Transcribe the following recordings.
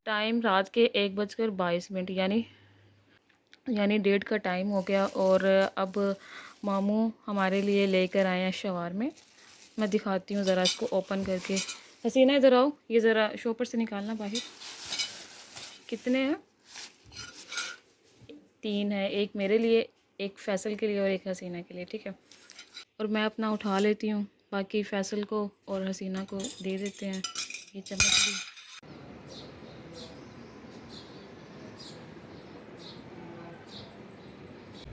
Time रात के 1:22 यानी डेढ़ का टाइम हो गया। और अब मामू हमारे लिए लेकर आए हैं शवारमे। मैं दिखाती हूँ ज़रा इसको ओपन करके। हसीना इधर आओ, ये ज़रा शॉपर से निकालना बाहर। कितने हैं? 3 है, एक मेरे लिए, एक फ़ैसल के लिए और एक हसीना के लिए, ठीक है। और मैं अपना उठा लेती हूँ, बाकी फ़ैसल को और हसीना को दे देते हैं। ये चम्मच भी।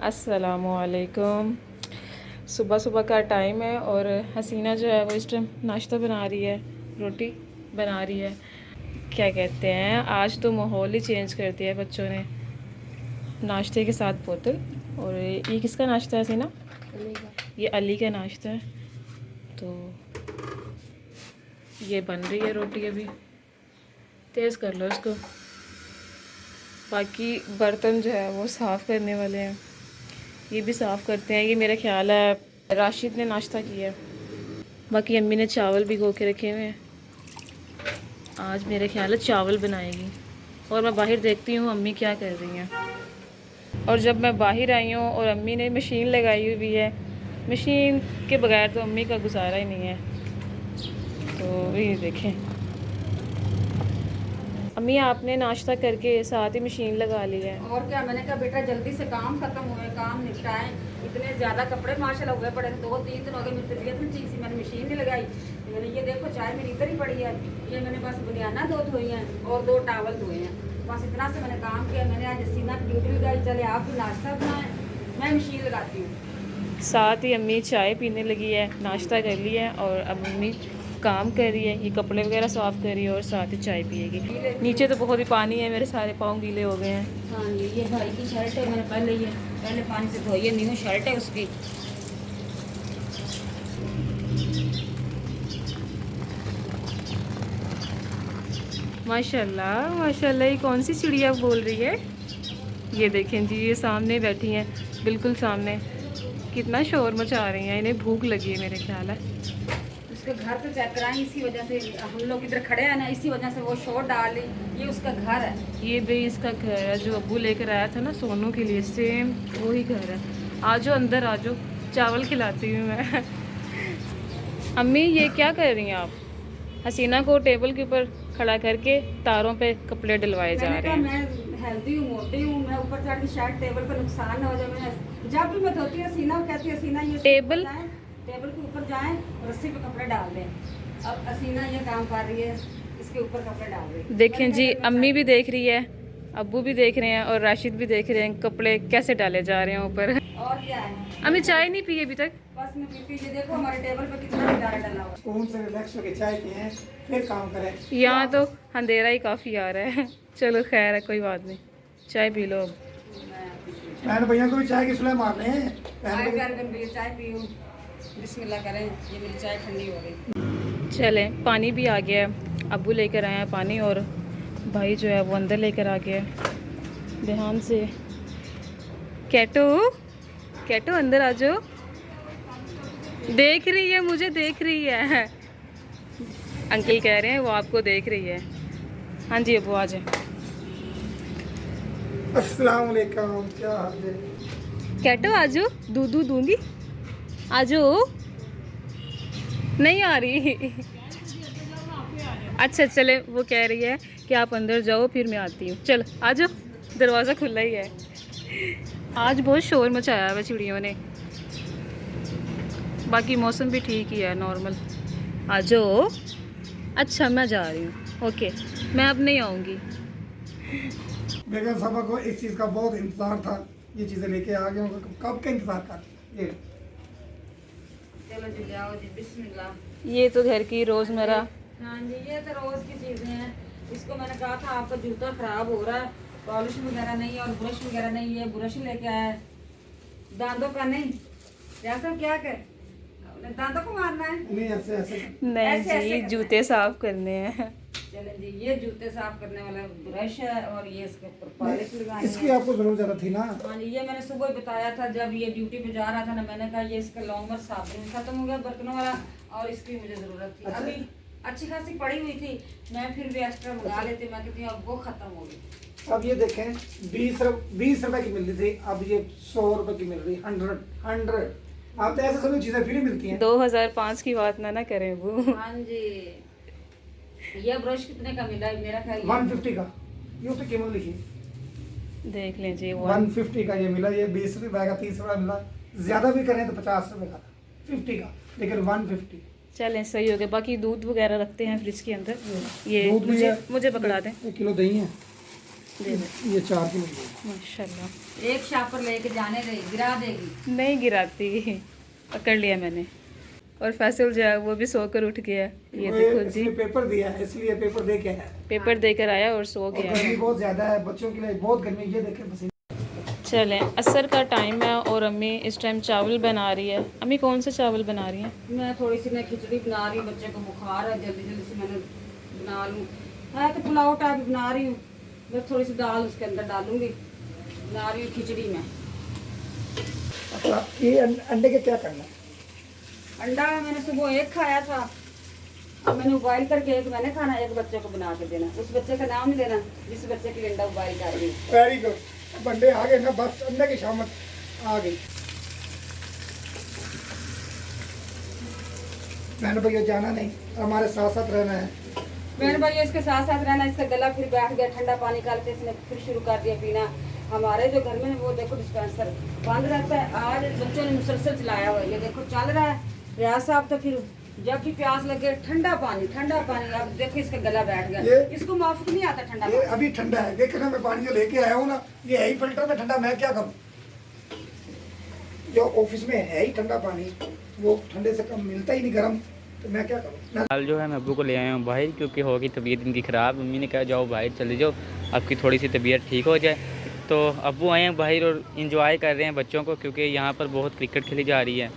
अस्सलामुअलैकुम। सुबह सुबह का टाइम है और हसीना जो है वो इस टाइम नाश्ता बना रही है, रोटी बना रही है। क्या कहते हैं, आज तो माहौल ही चेंज कर दिया है बच्चों ने। नाश्ते के साथ बोतल। और ये किसका नाश्ता है हसीना? ये अली का नाश्ता है। तो ये बन रही है रोटी, अभी तेज़ कर लो इसको। बाकी बर्तन जो है वो साफ़ करने वाले हैं, ये भी साफ़ करते हैं। ये मेरा ख्याल है राशिद ने नाश्ता किया है। बाकी अम्मी ने चावल भिगो के रखे हुए हैं, आज मेरे ख्याल है चावल बनाएगी। और मैं बाहर देखती हूँ अम्मी क्या कर रही हैं। और जब मैं बाहर आई हूँ और अम्मी ने मशीन लगाई हुई है, मशीन के बगैर तो अम्मी का गुजारा ही नहीं है। तो ये देखें, अम्मी आपने नाश्ता करके साथ ही मशीन लगा ली है। और क्या, मैंने कहा बेटा जल्दी से काम खत्म हुए, काम निपटाएं। इतने ज़्यादा कपड़े माशाल्लाह हुए पड़े, 2-3 दिन हो गए मेरी तबीयत में ठीक सी, मैंने मशीन नहीं लगाई। मैंने ये देखो चाय मेरी इधर ही पड़ी है, ये मैंने बस बनियाना 2 धोई हैं और 2 टावल धोए हैं, बस इतना से मैंने काम किया। मैंने आज हसीना की ड्यूटी लगाई, चले आप भी नाश्ता बनाएं, मैं मशीन लगाती हूँ। साथ ही अम्मी चाय पीने लगी है, नाश्ता कर लिया है और अब अम्मी काम कर रही है, ये कपड़े वगैरह साफ़ कर रही है और साथ ही चाय पिएगी। नीचे तो बहुत ही पानी है, मेरे सारे पाँव गीले हो गए हैं। हाँ जी, ये भाई की शर्ट है, मैंने पहले पानी से धोई है, न्यू शर्ट है उसकी। माशाल्लाह माशाल्लाह। ये कौन सी चिड़िया बोल रही है? ये देखें जी, ये सामने बैठी हैं, बिल्कुल सामने। कितना शोर मचा रही हैं, इन्हें भूख लगी है मेरे ख्याल है। उसके घर पे चेक कराएं, इसी वजह से हम लोग इधर खड़े हैं ना, इसी वजह से वो शोर डाल रही। ये उसका घर है, ये भी इसका घर है जो अब्बू लेकर आया था ना सोनू के लिए, सेम वही घर है। आजो अंदर आजो, चावल खिलाती हूँ मैं। अम्मी ये क्या कर रही हैं आप? हसीना को टेबल के ऊपर खड़ा करके तारों पे कपड़े डलवाए जा रहे हैं। मैं हेल्दी हूँ, मोटी हूँ, मैं ऊपर चढ़ के शायद टेबल पर नुकसान ना हो जाए। मैं जब भी मैं धोती हूँ हसीना कहती है, हसीना ये टेबल टेबल के ऊपर जाएं, रस्सी पे कपड़े डाल दें। अब हसीना ये काम कर रही है, इसके ऊपर कपड़े डाल रही है। देखें जी, अम्मी भी देख रही है, अब्बू भी देख रहे हैं और राशिद भी देख रहे हैं कपड़े कैसे डाले जा रहे हैं ऊपर। और क्या है, अम्मी चाय नहीं पी अभी तक? बस मैं पीती। ये देखो हमारे टेबल पे कितना खिलारा डाला हुआ। सुकून से रिलैक्स होकर चाय पिए, फिर काम करें। यहाँ तो अंधेरा ही काफ़ी आ रहा है। चलो खैर है, कोई बात नहीं, चाय पी लो अब। बहन भैया को भी चाय की सुलह मार लें। चाय पीऊँ, बिस्मिल्लाह करें। ये मेरी चाय ठंडी हो गई। चलें, पानी भी आ गया है, अब्बू लेकर आए हैं पानी और भाई जो है वो अंदर लेकर आ गया है ध्यान से। कैटो कैटो अंदर आ जाओ, देख रही है मुझे, देख रही है। अंकल कह रहे हैं वो आपको देख रही है। हाँ जी अब्बू आ जाए। अस्सलाम वालेकुम, क्या हाल है? कैटो आ जाओ, दूध दूंगी, आ जाओ। नहीं आ रही। अच्छा चले, वो कह रही है कि आप अंदर जाओ फिर मैं आती हूँ। चल आ जाओ, दरवाज़ा खुला ही है। आज बहुत शोर मचाया हुआ चिड़ियों ने, बाकी मौसम भी ठीक ही है, नॉर्मल। आ जाओ। अच्छा मैं जा रही हूँ, ओके, मैं अब नहीं आऊँगी। बेगम साहबा को इस चीज़ का बहुत इंतजार था, ये चीज़ें लेके आ गए, कब का इंतजार कर। ये चलो जी जाओ जी, बिस्मिल्लाह। ये तो घर की रोज़मर्रा। हाँ जी, ये तो रोज की चीजें हैं। इसको मैंने कहा था आपका जूता खराब हो रहा है, पॉलिश वगैरह नहीं है और ब्रश वगैरह नहीं है, ब्रश लेके आया है, दांतों का नहीं। जैसा क्या कर, दांतों को मारना है? नहीं, ऐसे ऐसे नहीं ऐसे जी, ऐसे जूते साफ करने हैं। चलें जी, ये जूते साफ करने वाला ब्रश है और ये इसके ऊपर पॉलिश लगानी इसकी है। आपको जरूरत ज़्यादा थी ना। हाँ जी, ये मैंने सुबह ही बताया था जब ये ड्यूटी पे जा रहा था ना, मैंने कहा ये इसका लॉन्गर साबुन खत्म हो गया बर्तनों वाला और इसकी मुझे जरूरत थी। अच्छा। अभी अच्छी खासी पड़ी हुई थी, मैं फिर भी एक्स्ट्रा मंगा लेती, मैं कहती हूँ अब वो खत्म हो गई। अब ये देखें 20 रुपए की मिल रही थी, अब ये 100 रुपए की मिल रही, 100। अब तो ऐसे सभी चीजें फ्री मिलती हैं। 2005 की बात ना करें वो। हाँ जी। ये ब्रश कितने का मिला है? मेरा ख्याल 150 का, ये उसकी कीमत लिखी, देख लीजिए 150 का ये मिला। ये 20 रुपए का, 30 रुपए मिला, ज्यादा भी करें तो 50 रुपए का था, 50 का, लेकिन 150। चलें सही हो गया। बाकी दूध वगैरह रखते हैं फ्रिज के अंदर। ये दूध भी है। मुझे पकड़ा दें। 1 किलो दही है, दे दें। ये 4 किलो दही है। माशाल्लाह। एक शापर लेके जाने दे, गिरा देगी। नहीं गिराती, पकड़ लिया मैंने। और फैसल जो है वो भी सोकर उठ गया। ये देखो जी, इसने पेपर दिया है, इसलिए पेपर दे के आया है। पेपर देकर आया और सो और गया। गर्मी बहुत ज्यादा है, बच्चों के लिए बहुत गर्मी। ये देखें पसीने। चलें, असर का टाइम है और अम्मी इस टाइम चावल बना रही है। अम्मी कौन से चावल बना रही हैं? मैं थोड़ी सी ना खिचड़ी बना रही हूँ, बच्चे को बुखार है, जल्दी जल्दी से मैंने बना लूँ। है तो पुलाव टाइप बना रही हूँ, बस थोड़ी सी दाल उसके अंदर डालूंगी। बना रही हूँ खिचड़ी में। अच्छा, ये अंडे के क्या करना है? अंडा मैंने सुबह एक खाया था, अब मैंने उबाइल करके एक मैंने खाना, एक बच्चे को बना के देना। उस बच्चे का नाम नहीं लेना जिस बच्चे की अंडा उबाइल कर रही हूँ। Very good. अब अंडे आ गए ना, बस अंडे की शामत आ गई। मैंने भैया जाना नहीं, हमारे साथ साथ रहना है। मैंने भाई इसके साथ साथ रहना। इसका गला फिर बैठ गया, ठंडा पानी करके इसने फिर शुरू कर दिया पीना। हमारे जो घर में वो देखो डिस्पेंसर बंद रहता है, आज बच्चों ने मुसलसल चलाया हुआ है। ये देखो चल रहा है। रियाज साहब तो फिर जब भी प्यास लगे ठंडा पानी ठंडा पानी। अब देखो इसका गला बैठ गया, इसको माफक नहीं आता ठंडा ये पानी। अभी ठंडा है, देखना मैं पानी जो लेके आया हूँ ना, ये है ही फिल्टर में ठंडा। मैं क्या करूँ, जो ऑफिस में है ही ठंडा पानी, वो ठंडे से कम मिलता ही नहीं गर्म, तो मैं क्या करूँ। कल जो है मैं अब्बू को ले आया हूँ बाहर, क्योंकि होगी तबीयत इनकी ख़राब। मम्मी ने कहा जाओ बाहर चले जाओ, आपकी थोड़ी सी तबीयत ठीक हो जाए। तो अब्बू आए हैं बाहर और इंजॉय कर रहे हैं बच्चों को, क्योंकि यहाँ पर बहुत क्रिकेट खेली जा रही है।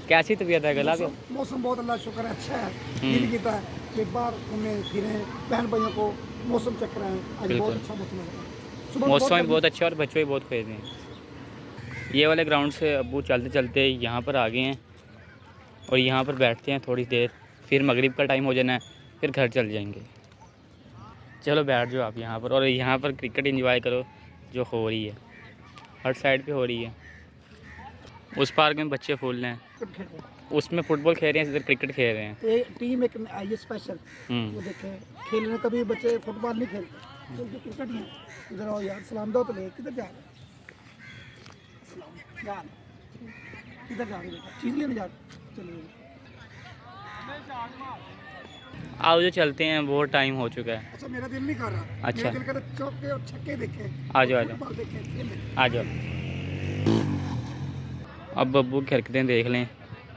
कैसी तबीयत है गला पे? मौसम बहुत अल्लाह शुक्र है अच्छा है। दिल कीता है एक बार घूमें फिरें, बहन भाइयों को मौसम चेक कराएं। आज बहुत अच्छा मौसम है, मौसम भी बहुत अच्छा और बच्चे भी बहुत खेल रहे हैं। ये वाले ग्राउंड से अब्बू चलते चलते यहाँ पर आ गए हैं और यहाँ पर बैठते हैं थोड़ी देर, फिर मगरिब का टाइम हो जाना है, फिर घर चल जाएंगे। चलो बैठ जाओ आप यहाँ पर और यहाँ पर क्रिकेट एंजॉय करो जो हो रही है, हर साइड पे हो रही है। उस पार्क में बच्चे फूल रहे हैं, उसमें फुटबॉल खेल रहे हैं, इधर क्रिकेट खेल रहे हैं। एक टीम एक आई है स्पेशल, वो देखें खेलने। कभी बच्चे फुटबॉल नहीं खेलते, तो क्रिकेट ही है। इधर आओ यार, सलाम दो तो ले। किधर जा रहे? सलाम जा रहे। किधर जा रहे बेटा? चीज़ लेने जा रहे? चलिए आओ जो चलते हैं, बहुत टाइम हो चुका है। अच्छा, मेरा दिल नहीं कर रहा। अच्छा। मेरा दिल कर रहा चौके और छक्के देखे, आ जाओ आ जाओ फुटबॉल देखे, खेले। आ जाओ। अब अब्बू की हरकतें देख लें,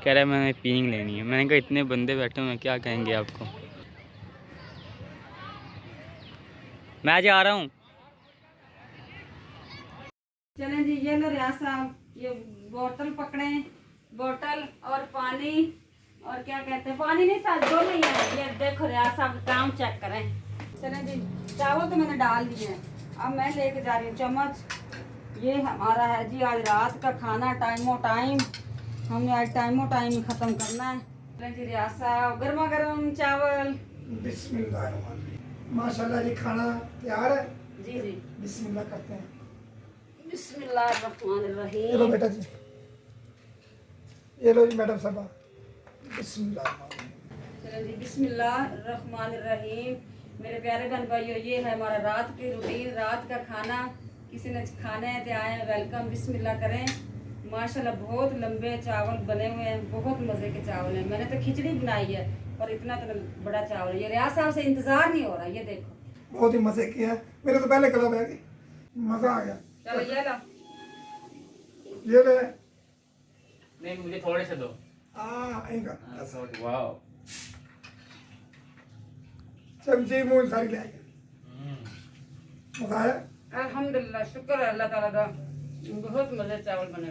कह रहा है मैंने पींग लेनी है। मैंने कहा इतने बंदे बैठे हुए हैं, क्या कहेंगे आपको। मैं जा रहा हूँ। चलें जी, ये लो रियाज साहब, ये बोतल पकड़े, बोतल और पानी, और क्या कहते हैं, पानी नहीं साथ दो नहीं है। ये देखो रियाज साहब काम चेक करें। चलें जी, चावल तो मैंने डाल दिए हैं, अब मैं लेके जा रही हूँ चम्मच। ये हमारा है जी आज रात का खाना, टाइमो टाइम हमने आज टाइमो टाइम ही ख़त्म करना है। चलें जी रियाज साहब, गर्मा गर्म चावल। बिस्मिल्लाह। माशाल्लाह, ये खाना तैयार है। जी जी, बिस्मिल्लाह करते हैं। बिस्मिल्लाहिर्रहमानिर्रहीम। ये लो बेटा जी, ये लो जी मैडम साहबा, बिस्मिल्लाह। चलो जी, बिस्मिल्लाहिर्रहमानिर्रहीम। मेरे प्यारे बहन भाइयों, ये है हमारा रात की रूटीन, रात का खाना। किसी ने खाना है तो आए, वेलकम, बिस्मिल्लाह करें। माशाल्लाह बहुत लंबे चावल बने हुए हैं, बहुत मज़े के चावल हैं। मैंने तो खिचड़ी बनाई है और इतना तो बड़ा चावल है। ये रियाज साहब से इंतज़ार नहीं हो रहा, ये देखो। बहुत ही मज़े किया है, मेरे तो पहले कलर है, मज़ा आ गया। चलो ये लो, ये ले। नहीं मुझे थोड़े से दो। आएगा वाह, चमची मुँह सारी ले आएगा। मज़ा आया। अल्हम्दुलिल्लाह, शुक्र है अल्लाह ताला का, बहुत मज़े चावल बने।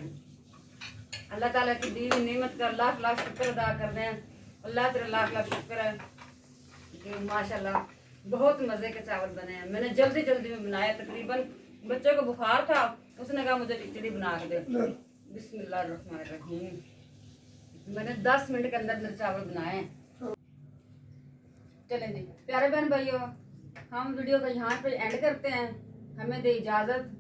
अल्लाह ताला की दी हुई नेमत का लाख लाख शुक्र अदा कर रहे हैं। अल्लाह तेरा लाख लाख शुक्र है कि माशाल्लाह बहुत मज़े के चावल बने हैं। मैंने जल्दी जल्दी में बनाया, तकरीबन बच्चे को बुखार था, उसने कहा मुझे खिचड़ी बना के दे। बिस्मिल्लाहिर्रहमानिर्रहीम। मैंने 10 मिनट के अंदर अंदर चावल बनाए हैं। चले जी प्यारे बहन भाइयों, हम वीडियो को यहाँ पे एंड करते हैं। हमें दे इजाजत,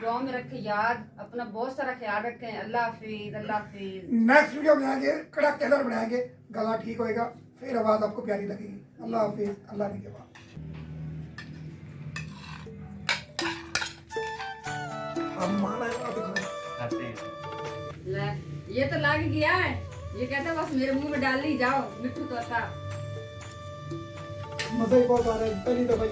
दुआ में रखे याद, अपना बहुत सारा ख्याल रखें। अल्लाह हाफिज, अल्लाह हाफिज। नेक्स्ट वीडियो बनाएंगे, कड़क टेलर बनाएंगे, गला ठीक होएगा, फिर आवाज आपको प्यारी लगेगी। अल्लाह हाफिज, अल्लाह की के बाद। हम माना है बात करो। खाते हैं। ले, ये तो लग गया है, ये कहते बस मेरे मुंह में डाल ही जाओ मिट्टू तोता। मजा ही बहुत आ रहा है, पहली दफा